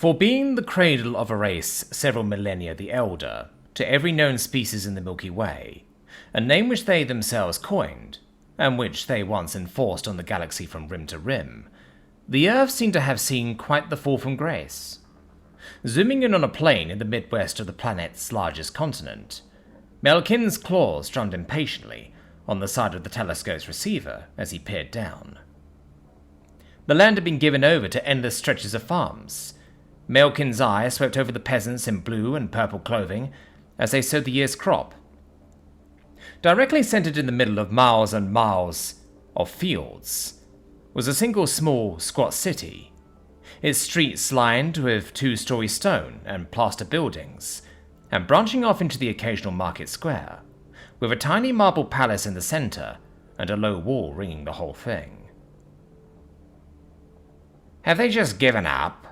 For being the cradle of a race several millennia the elder to every known species in the Milky Way, a name which they themselves coined, and which they once enforced on the galaxy from rim to rim, the Earth seemed to have seen quite the fall from grace. Zooming in on a plane in the midwest of the planet's largest continent, Melkin's claws drummed impatiently on the side of the telescope's receiver as he peered down. The land had been given over to endless stretches of farms. Melkin's eye swept over the peasants in blue and purple clothing as they sowed the year's crop. Directly centered in the middle of miles and miles of fields was a single small, squat city, its streets lined with two-story stone and plaster buildings, and branching off into the occasional market square, with a tiny marble palace in the center and a low wall ringing the whole thing. Have they just given up?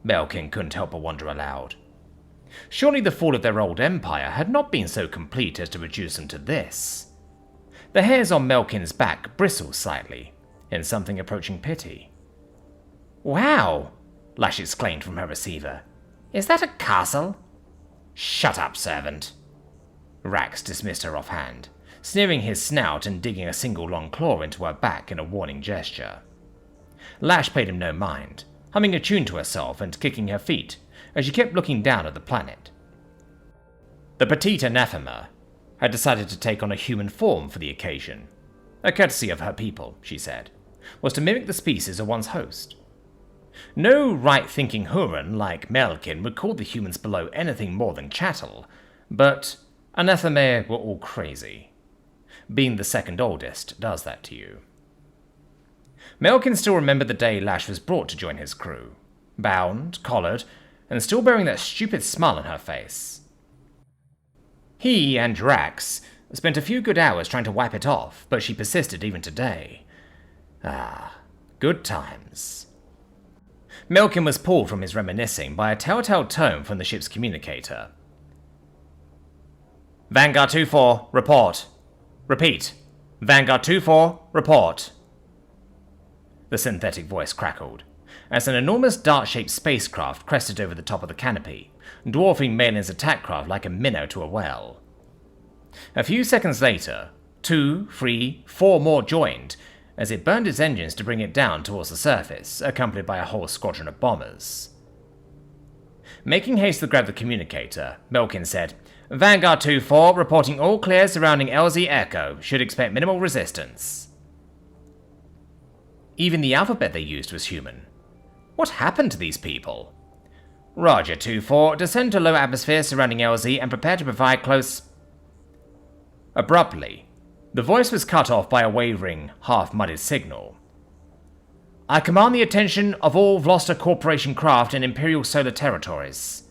Melkin couldn't help but wonder aloud. Surely the fall of their old empire had not been so complete as to reduce them to this. The hairs on Melkin's back bristled slightly, in something approaching pity. Wow! Lash exclaimed from her receiver. Is that a castle? Shut up, servant. Rax dismissed her offhand, sneering his snout and digging a single long claw into her back in a warning gesture. Lash paid him no mind, humming a tune to herself and kicking her feet as she kept looking down at the planet. The petite anathema had decided to take on a human form for the occasion. A courtesy of her people, she said, was to mimic the species of one's host. No right-thinking Huron like Melkin would call the humans below anything more than chattel, but anathema were all crazy. Being the second oldest does that to you. Melkin still remembered the day Lash was brought to join his crew, bound, collared, and still bearing that stupid smile on her face. He and Drax spent a few good hours trying to wipe it off, but she persisted even today. Ah, good times. Melkin was pulled from his reminiscing by a telltale tone from the ship's communicator. Vanguard 2-4, report. Repeat. Vanguard 2-4, report. The synthetic voice crackled, as an enormous dart-shaped spacecraft crested over the top of the canopy, dwarfing Malin's attack craft like a minnow to a whale. A few seconds later, 2, 3, 4 more joined, as it burned its engines to bring it down towards the surface, accompanied by a whole squadron of bombers. Making haste to grab the communicator, Melkin said, Vanguard 2-4, reporting all clear surrounding LZ Echo, should expect minimal resistance. Even the alphabet they used was human. What happened to these people? Roger 2-4, descend to low atmosphere surrounding LZ and prepare to provide close... Abruptly, the voice was cut off by a wavering, half-mudded signal. I command the attention of all Vloster Corporation craft in Imperial Solar Territories,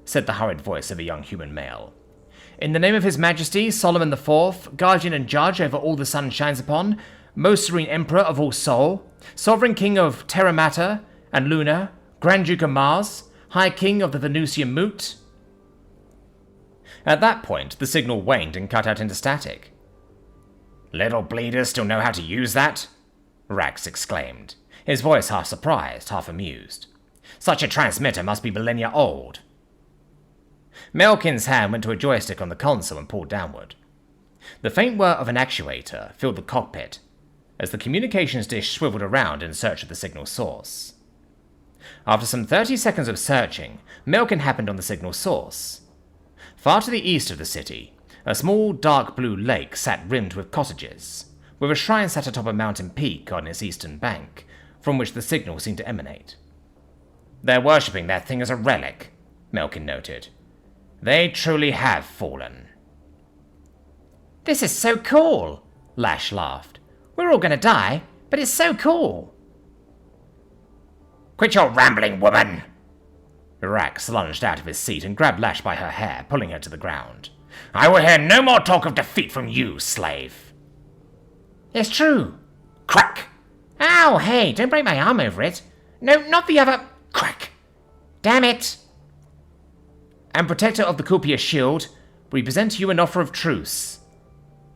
said the hurried voice of a young human male. In the name of His Majesty, Solomon IV, Guardian and Judge over all the sun shines upon, Most Serene Emperor of all Sol, Sovereign King of Terra Mater and Luna, Grand Duke of Mars, High King of the Venusian Moot. At that point, the signal waned and cut out into static. Little bleeders still know how to use that? Rax exclaimed, his voice half surprised, half amused. Such a transmitter must be millennia old. Melkin's hand went to a joystick on the console and pulled downward. The faint whir of an actuator filled the cockpit as the communications dish swiveled around in search of the signal source. After some 30 seconds of searching, Melkin happened on the signal source. Far to the east of the city, a small dark blue lake sat rimmed with cottages, with a shrine sat atop a mountain peak on its eastern bank, from which the signal seemed to emanate. They're worshipping that thing as a relic, Melkin noted. They truly have fallen. This is so cool, Lash laughed. We're all going to die, but it's so cool. Quit your rambling, woman! Rax lunged out of his seat and grabbed Lash by her hair, pulling her to the ground. I will hear no more talk of defeat from you, slave. It's true. Crack! Ow, hey, don't break my arm over it. No, not the other. Crack! Damn it! And protector of the Kupia shield, we present to you an offer of truce.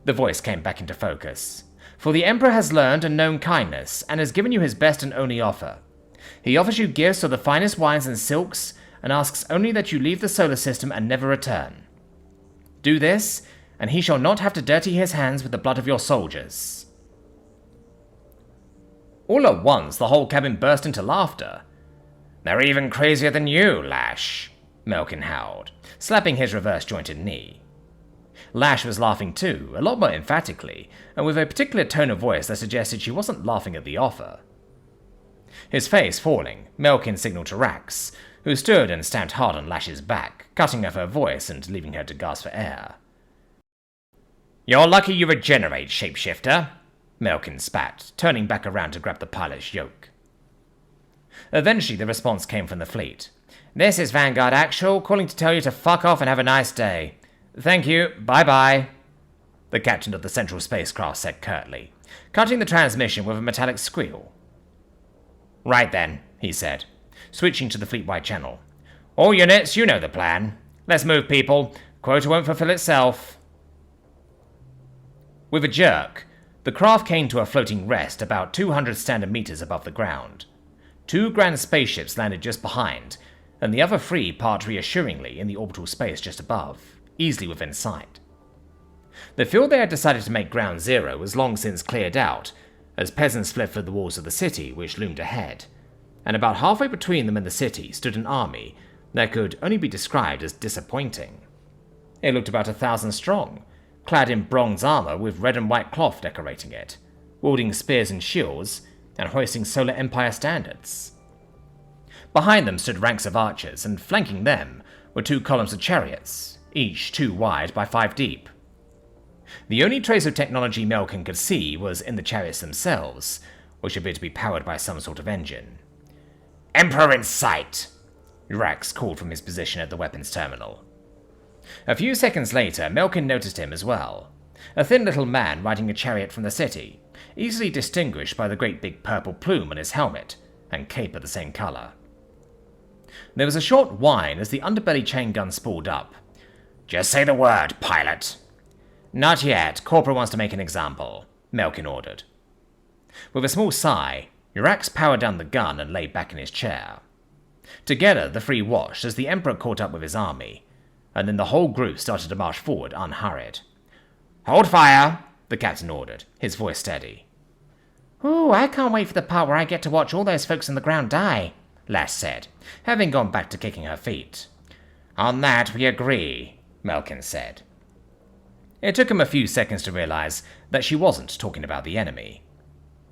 The voice came back into focus. For the Emperor has learned and known kindness, and has given you his best and only offer. He offers you gifts of the finest wines and silks, and asks only that you leave the solar system and never return. Do this, and he shall not have to dirty his hands with the blood of your soldiers." All at once, the whole cabin burst into laughter. "They're even crazier than you, Lash," Melkin howled, slapping his reverse-jointed knee. Lash was laughing too, a lot more emphatically, and with a particular tone of voice that suggested she wasn't laughing at the offer. His face falling, Melkin signaled to Rax, who stood and stamped hard on Lash's back, cutting off her voice and leaving her to gasp for air. "You're lucky you regenerate, shapeshifter," Melkin spat, turning back around to grab the pilot's yoke. Eventually, the response came from the fleet. "This is Vanguard Actual, calling to tell you to fuck off and have a nice day. Thank you, bye-bye," the captain of the central spacecraft said curtly, cutting the transmission with a metallic squeal. "Right then," he said, switching to the fleet-wide channel. "All units, you know the plan. Let's move, people. Quota won't fulfill itself." With a jerk, the craft came to a floating rest about 200 standard meters above the ground. 2 grand spaceships landed just behind, and the other 3 parked reassuringly in the orbital space just above, easily within sight. The field they had decided to make ground zero was long since cleared out, as peasants fled for the walls of the city which loomed ahead, and about halfway between them and the city stood an army that could only be described as disappointing. It looked about 1,000 strong, clad in bronze armor with red and white cloth decorating it, wielding spears and shields, and hoisting Solar Empire standards. Behind them stood ranks of archers, and flanking them were 2 columns of chariots, each 2 wide by 5 deep. The only trace of technology Melkin could see was in the chariots themselves, which appeared to be powered by some sort of engine. "Emperor in sight!" Rax called from his position at the weapons terminal. A few seconds later, Melkin noticed him as well. A thin little man riding a chariot from the city, easily distinguished by the great big purple plume on his helmet, and cape of the same color. There was a short whine as the underbelly chain gun spooled up. "Just say the word, pilot." "Not yet. Corporal wants to make an example," Melkin ordered. With a small sigh, Rax powered down the gun and lay back in his chair. Together, the 3 watched as the Emperor caught up with his army, and then the whole group started to march forward unhurried. "Hold fire," the captain ordered, his voice steady. "Ooh, I can't wait for the part where I get to watch all those folks on the ground die," Lash said, having gone back to kicking her feet. "On that we agree," Melkin said. It took him a few seconds to realize that she wasn't talking about the enemy.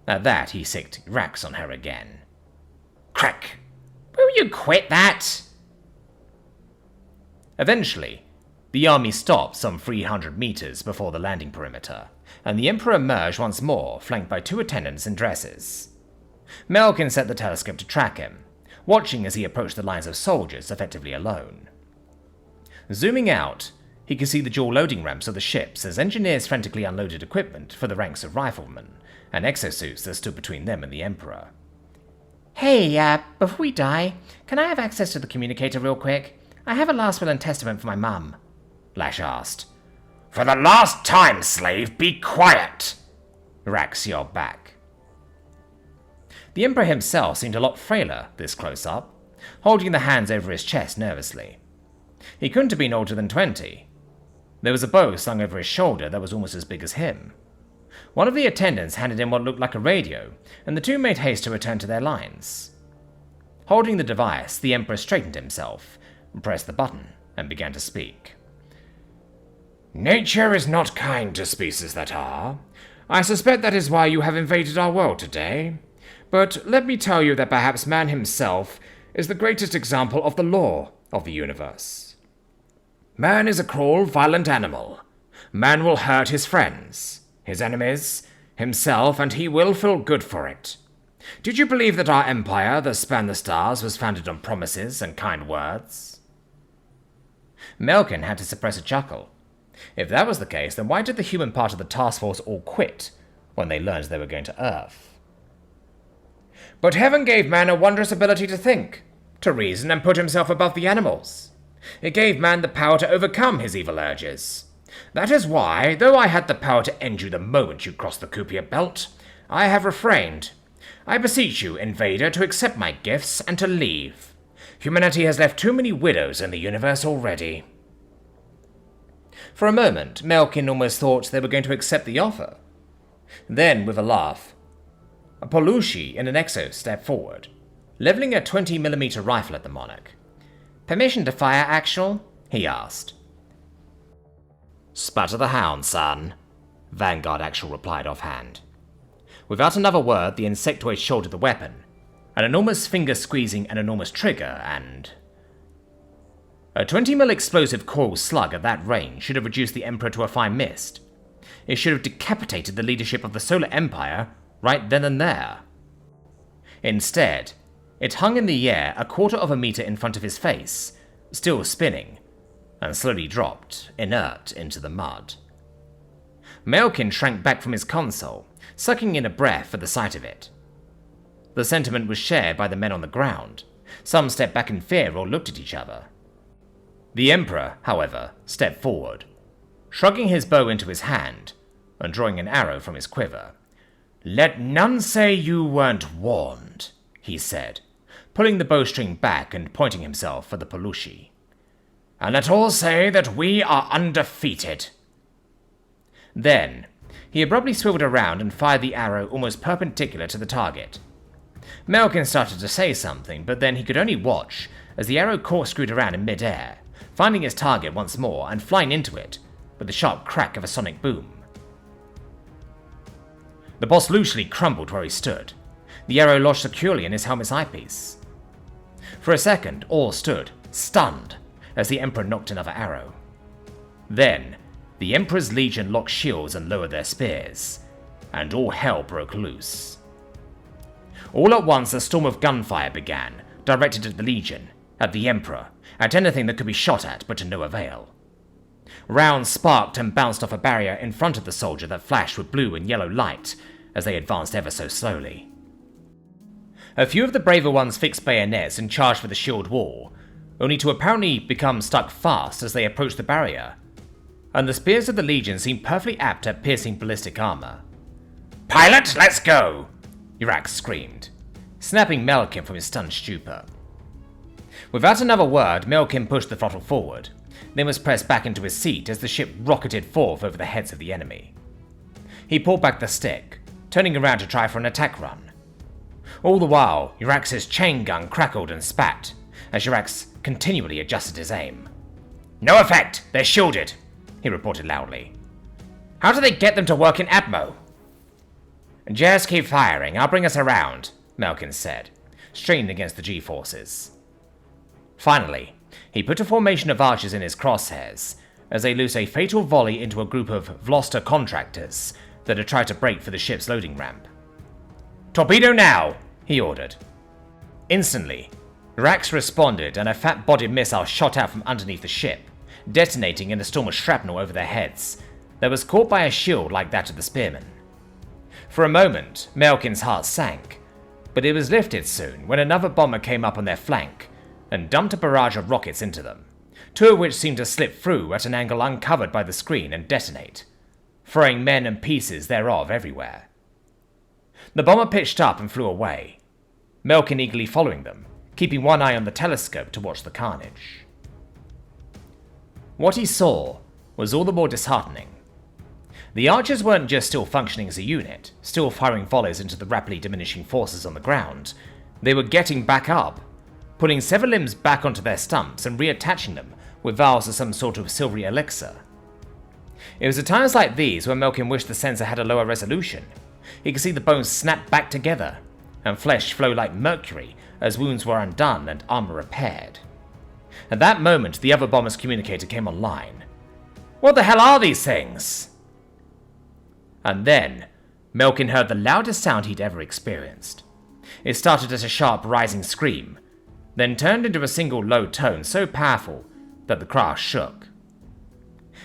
At that, he sicked Rax on her again. "Crack! Will you quit that?" Eventually, the army stopped some 300 meters before the landing perimeter, and the Emperor emerged once more, flanked by 2 attendants in dresses. Melkin set the telescope to track him, watching as he approached the lines of soldiers effectively alone. Zooming out, he could see the dual loading ramps of the ships as engineers frantically unloaded equipment for the ranks of riflemen and exosuits that stood between them and the Emperor. "Hey, before we die, can I have access to the communicator real quick? I have a last will and testament for my mum," Lash asked. "For the last time, slave, be quiet!" Rax yelled back. The Emperor himself seemed a lot frailer this close-up, holding the hands over his chest nervously. He couldn't have been older than 20. There was a bow slung over his shoulder that was almost as big as him. One of the attendants handed him what looked like a radio, and the 2 made haste to return to their lines. Holding the device, the Emperor straightened himself, pressed the button, and began to speak. "Nature is not kind to species that are. I suspect that is why you have invaded our world today. But let me tell you that perhaps man himself is the greatest example of the law of the universe. Man is a cruel, violent animal. Man will hurt his friends, his enemies, himself, and he will feel good for it. Did you believe that our empire that spanned the stars was founded on promises and kind words?" Melkin had to suppress a chuckle. If that was the case, then why did the human part of the task force all quit when they learned they were going to Earth? "But heaven gave man a wondrous ability to think, to reason, and put himself above the animals. It gave man the power to overcome his evil urges. That is why, though I had the power to end you the moment you crossed the Kupier belt, I have refrained. I beseech you, invader, to accept my gifts and to leave. Humanity has left too many widows in the universe already." For a moment, Melkin almost thought they were going to accept the offer. Then, with a laugh, Polushi in an exo stepped forward, leveling a 20mm rifle at the monarch. "Permission to fire, Actual?" he asked. "Spatter the hound, son," Vanguard Actual replied offhand. Without another word, the insectoid shouldered the weapon, an enormous finger squeezing an enormous trigger, and... A 20mm explosive coil slug at that range should have reduced the Emperor to a fine mist. It should have decapitated the leadership of the Solar Empire right then and there. Instead, it hung in the air a quarter of a meter in front of his face, still spinning, and slowly dropped, inert, into the mud. Melkin shrank back from his console, sucking in a breath at the sight of it. The sentiment was shared by the men on the ground. Some stepped back in fear or looked at each other. The Emperor, however, stepped forward, shrugging his bow into his hand and drawing an arrow from his quiver. "Let none say you weren't warned," he said, pulling the bowstring back and pointing himself at the Polushi. "And let all say that we are undefeated." Then, he abruptly swiveled around and fired the arrow almost perpendicular to the target. Melkin started to say something, but then he could only watch as the arrow corkscrewed around in mid-air, finding his target once more and flying into it with the sharp crack of a sonic boom. The boss loosely crumbled where he stood, the arrow lodged securely in his helmet's eyepiece. For a second, all stood, stunned, as the Emperor nocked another arrow. Then, the Emperor's Legion locked shields and lowered their spears, and all hell broke loose. All at once, a storm of gunfire began, directed at the Legion, at the Emperor, at anything that could be shot at, but to no avail. Rounds sparked and bounced off a barrier in front of the soldier that flashed with blue and yellow light as they advanced ever so slowly. A few of the braver ones fixed bayonets and charged for the shield wall, only to apparently become stuck fast as they approached the barrier, and the spears of the Legion seemed perfectly apt at piercing ballistic armor. "Pilot, let's go!" Urax screamed, snapping Melkin from his stunned stupor. Without another word, Melkin pushed the throttle forward, then was pressed back into his seat as the ship rocketed forth over the heads of the enemy. He pulled back the stick, turning around to try for an attack run. All the while, Urax's chain gun crackled and spat, as Urax continually adjusted his aim. "No effect! They're shielded!" he reported loudly. "How do they get them to work in Atmo?" "Just keep firing, I'll bring us around," Melkin said, strained against the G-forces. Finally, he put a formation of archers in his crosshairs, as they loosed a fatal volley into a group of Vloster contractors that had tried to break for the ship's loading ramp. "Torpedo now!" he ordered. Instantly, Rax responded and a fat-bodied missile shot out from underneath the ship, detonating in a storm of shrapnel over their heads that was caught by a shield like that of the spearmen. For a moment, Melkin's heart sank, but it was lifted soon when another bomber came up on their flank and dumped a barrage of rockets into them, two of which seemed to slip through at an angle uncovered by the screen and detonate, throwing men and pieces thereof everywhere. The bomber pitched up and flew away, Melkin eagerly following them, keeping one eye on the telescope to watch the carnage. What he saw was all the more disheartening. The archers weren't just still functioning as a unit, still firing volleys into the rapidly diminishing forces on the ground. They were getting back up, putting severed limbs back onto their stumps and reattaching them with vials of some sort of silvery elixir. It was at times like these when Melkin wished the sensor had a lower resolution. He could see the bones snap back together, and flesh flow like mercury as wounds were undone and armor repaired. At that moment, the other bomber's communicator came online. "What the hell are these things?" And then, Melkin heard the loudest sound he'd ever experienced. It started as a sharp rising scream, then turned into a single low tone so powerful that the craft shook.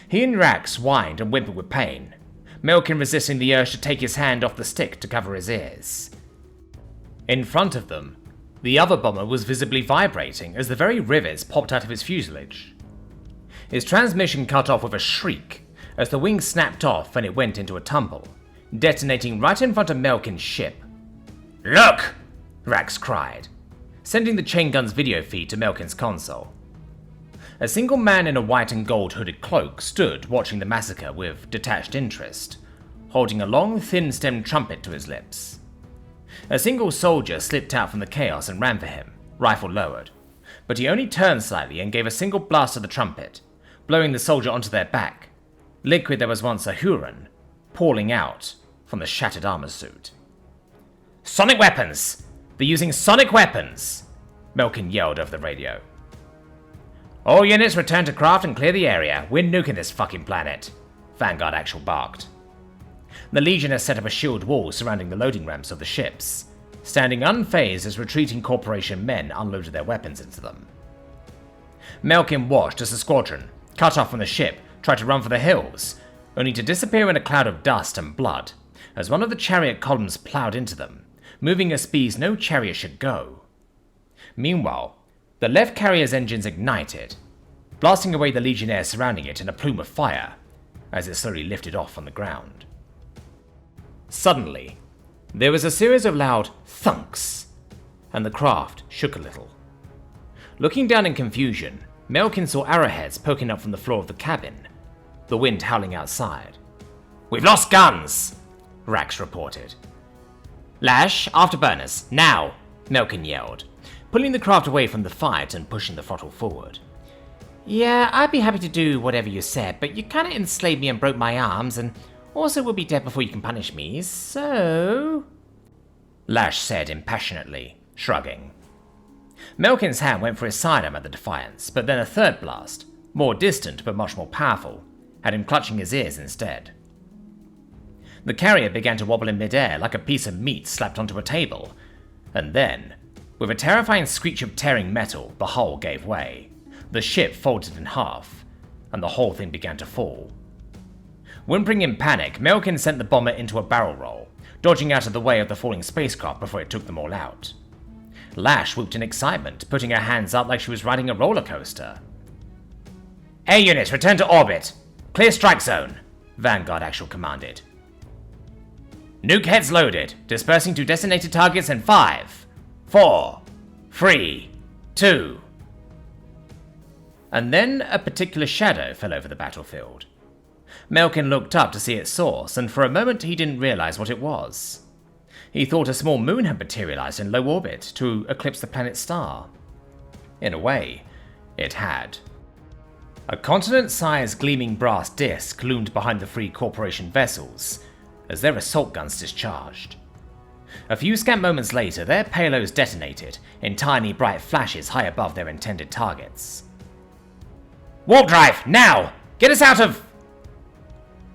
He and Rax whined and whimpered with pain, Melkin resisting the urge to take his hand off the stick to cover his ears. In front of them, the other bomber was visibly vibrating as the very rivets popped out of his fuselage. His transmission cut off with a shriek as the wing snapped off and it went into a tumble, detonating right in front of Melkin's ship. Look! Rax cried, sending the chain gun's video feed to Melkin's console. A single man in a white and gold hooded cloak stood watching the massacre with detached interest, holding a long, thin-stemmed trumpet to his lips. A single soldier slipped out from the chaos and ran for him, rifle lowered, but he only turned slightly and gave a single blast of the trumpet, blowing the soldier onto their back, liquid that was once a Huron, pouring out from the shattered armor suit. Sonic weapons! They're using sonic weapons! Melkin yelled over the radio. All units return to craft and clear the area. We're nuking this fucking planet, Vanguard Actual barked. The Legionnaires set up a shield wall surrounding the loading ramps of the ships, standing unfazed as retreating Corporation men unloaded their weapons into them. Melkin watched as the squadron, cut off from the ship, tried to run for the hills, only to disappear in a cloud of dust and blood as one of the chariot columns ploughed into them, moving at speeds no chariot should go. Meanwhile, the left carrier's engines ignited, blasting away the Legionnaires surrounding it in a plume of fire as it slowly lifted off on the ground. Suddenly, there was a series of loud thunks, and the craft shook a little. Looking down in confusion, Melkin saw arrowheads poking up from the floor of the cabin, the wind howling outside. We've lost guns, Rax reported. Lash, afterburners, now, Melkin yelled, pulling the craft away from the fight and pushing the throttle forward. Yeah, I'd be happy to do whatever you said, but you kinda enslaved me and broke my arms, and also will be dead before you can punish me, so... Lash said impassionately, shrugging. Melkin's hand went for his sidearm at the Defiance, but then a third blast, more distant but much more powerful, had him clutching his ears instead. The carrier began to wobble in midair like a piece of meat slapped onto a table, and then, with a terrifying screech of tearing metal, the hull gave way, the ship folded in half, and the whole thing began to fall. Whimpering in panic, Melkin sent the bomber into a barrel roll, dodging out of the way of the falling spacecraft before it took them all out. Lash whooped in excitement, putting her hands up like she was riding a roller coaster. Air units, return to orbit! Clear strike zone, Vanguard Actual commanded. Nuke heads loaded, dispersing to designated targets in 5, 4, 3, 2. And then a particular shadow fell over the battlefield. Melkin looked up to see its source, and for a moment he didn't realize what it was. He thought a small moon had materialized in low orbit to eclipse the planet's star. In a way, it had. A continent-sized gleaming brass disc loomed behind the three Corporation vessels as their assault guns discharged. A few scant moments later, their payloads detonated in tiny bright flashes high above their intended targets. Warp drive, now! Get us out of...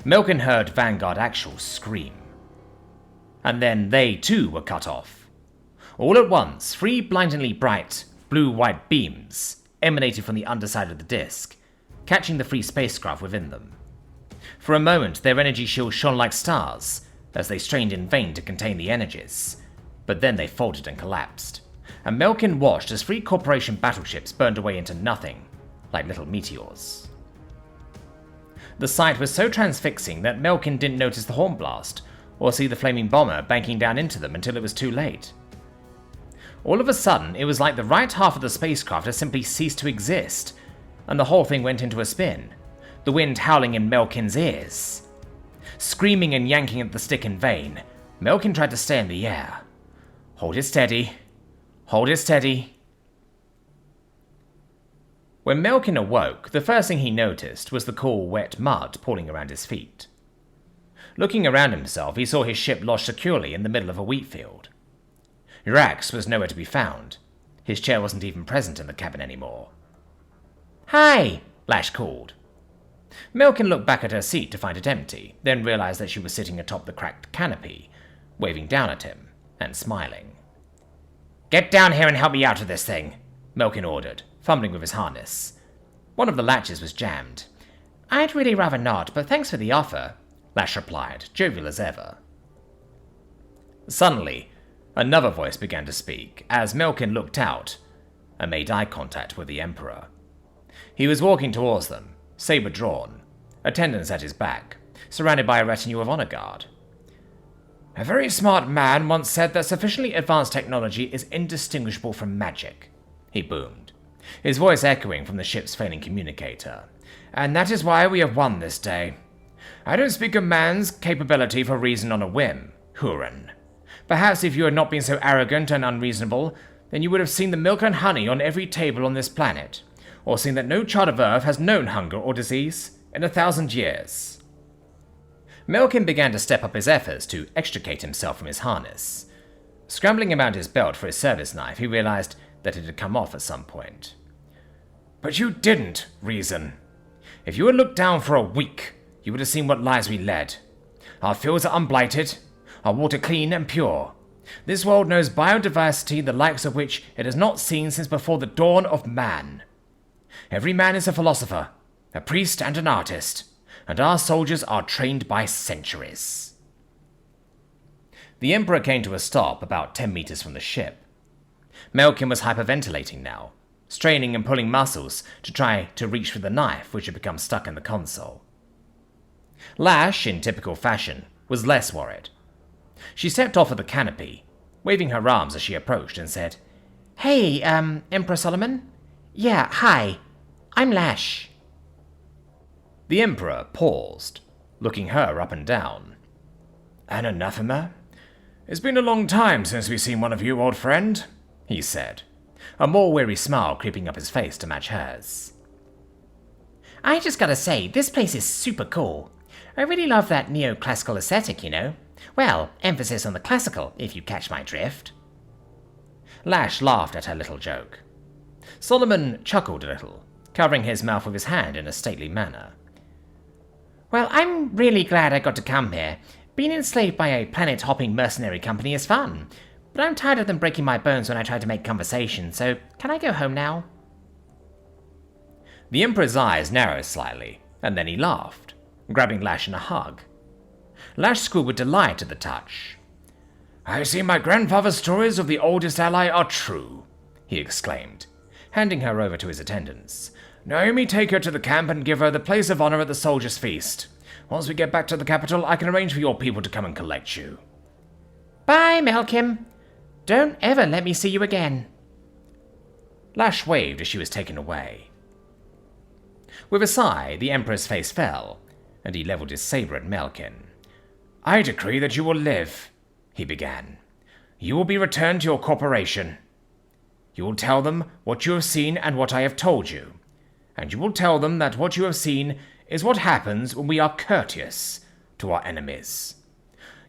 Melkin heard Vanguard Actual scream. And then they too were cut off. All at once, three blindingly bright, blue-white beams emanated from the underside of the disk, catching the three spacecraft within them. For a moment, their energy shields shone like stars as they strained in vain to contain the energies, but then they folded and collapsed, and Melkin watched as three Corporation battleships burned away into nothing, like little meteors. The sight was so transfixing that Melkin didn't notice the horn blast, or see the flaming bomber banking down into them until it was too late. All of a sudden, it was like the right half of the spacecraft had simply ceased to exist, and the whole thing went into a spin, the wind howling in Melkin's ears. Screaming and yanking at the stick in vain, Melkin tried to stay in the air. Hold it steady. Hold it steady. When Melkin awoke, the first thing he noticed was the cool, wet mud pooling around his feet. Looking around himself, he saw his ship lodged securely in the middle of a wheat field. Rax was nowhere to be found. His chair wasn't even present in the cabin anymore. Hi, Lash called. Melkin looked back at her seat to find it empty, then realized that she was sitting atop the cracked canopy, waving down at him, and smiling. Get down here and help me out of this thing, Melkin ordered, fumbling with his harness. One of the latches was jammed. I'd really rather not, but thanks for the offer, Lash replied, jovial as ever. Suddenly, another voice began to speak, as Melkin looked out and made eye contact with the Emperor. He was walking towards them, saber drawn, attendants at his back, surrounded by a retinue of honor guard. A very smart man once said that sufficiently advanced technology is indistinguishable from magic, he boomed, his voice echoing from the ship's failing communicator. And that is why we have won this day. I don't speak of man's capability for reason on a whim, Huron. Perhaps if you had not been so arrogant and unreasonable, then you would have seen the milk and honey on every table on this planet, or seen that no child of Earth has known hunger or disease in 1,000 years. Melkin began to step up his efforts to extricate himself from his harness. Scrambling around his belt for his service knife, he realized that it had come off at some point. But you didn't, Reason. If you had looked down for a week, you would have seen what lives we led. Our fields are unblighted, our water clean and pure. This world knows biodiversity the likes of which it has not seen since before the dawn of man. Every man is a philosopher, a priest and an artist, and our soldiers are trained by centuries. The Emperor came to a stop about 10 meters from the ship. Melkin was hyperventilating now, straining and pulling muscles to try to reach for the knife which had become stuck in the console. Lash, in typical fashion, was less worried. She stepped off of the canopy, waving her arms as she approached, and said, "Hey, Emperor Solomon? Yeah, hi. I'm Lash." The Emperor paused, looking her up and down. "An anathema? It's been a long time since we've seen one of you, old friend," he said, a more weary smile creeping up his face to match hers. "I just gotta say, this place is super cool. I really love that neoclassical aesthetic, you know. Well, emphasis on the classical, if you catch my drift." Lash laughed at her little joke. Solomon chuckled a little, covering his mouth with his hand in a stately manner. "Well, I'm really glad I got to come here. Being enslaved by a planet-hopping mercenary company is fun, but I'm tired of them breaking my bones when I try to make conversation, so can I go home now?" The Emperor's eyes narrowed slightly, and then he laughed, grabbing Lash in a hug. Lash squealed with delight at the touch. "I see my grandfather's stories of the oldest ally are true," he exclaimed, handing her over to his attendants. "Naomi, take her to the camp and give her the place of honor at the soldiers' feast. Once we get back to the capital, I can arrange for your people to come and collect you." "Bye, Melkin. Don't ever let me see you again." Lash waved as she was taken away. With a sigh, the Emperor's face fell, and he leveled his saber at Melkin. "I decree that you will live," he began. "You will be returned to your corporation. You will tell them what you have seen and what I have told you, and you will tell them that what you have seen is what happens when we are courteous to our enemies.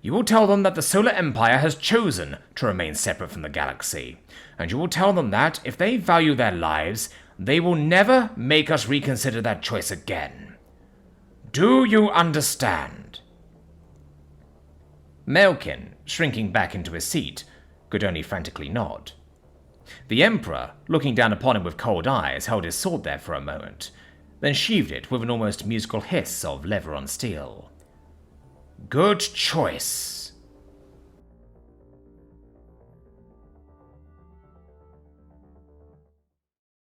You will tell them that the Solar Empire has chosen to remain separate from the galaxy, and you will tell them that, if they value their lives, they will never make us reconsider that choice again. Do you understand?" Melkin, shrinking back into his seat, could only frantically nod. The Emperor, looking down upon him with cold eyes, held his sword there for a moment, then sheathed it with an almost musical hiss of lever on steel. "Good choice,"